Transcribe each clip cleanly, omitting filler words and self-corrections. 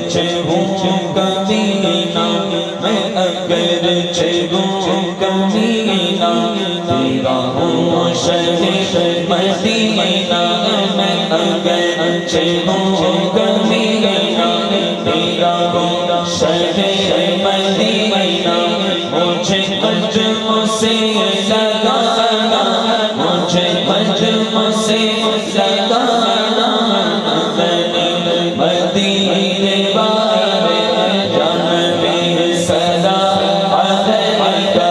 हूँ कमीना, मैं अगरचे हूँ कमीना, तेरा हूँ शहर मदीना, मैं अगरचे हूँ कमीना, तेरा हूँ शहर मदीना। मुझे मजमू से लगाना, मुझे मजमू से लगाना, मदीने वाले जानबी सलाम अलैका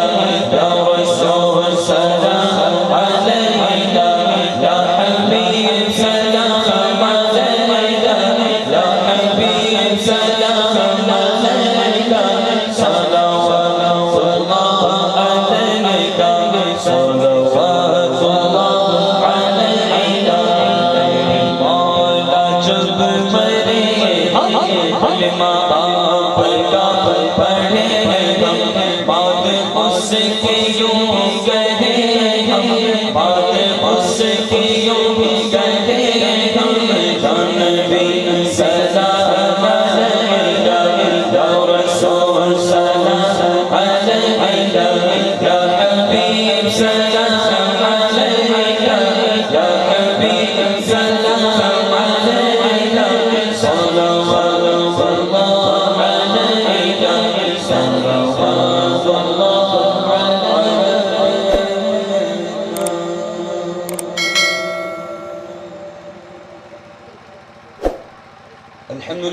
या रसूल सलाम अलैका या हबीब सलाम अलैका या हबीब सलाम अलैका सलावतुल्लाह अलैका सलावतुल्लाह अलैका। मौला जब मरे कलिमा आपका पढ़े हम, बात उसके यूं कहे हम, बात उसके यूं कहे हम, जानबी सलाम अलैका या रसूल सलाम अलैका या हबीब सलाम अलैका या हबीब सलाम अलैका सलावतुल्लाह अलैका सलावतुल्लाह अलैका।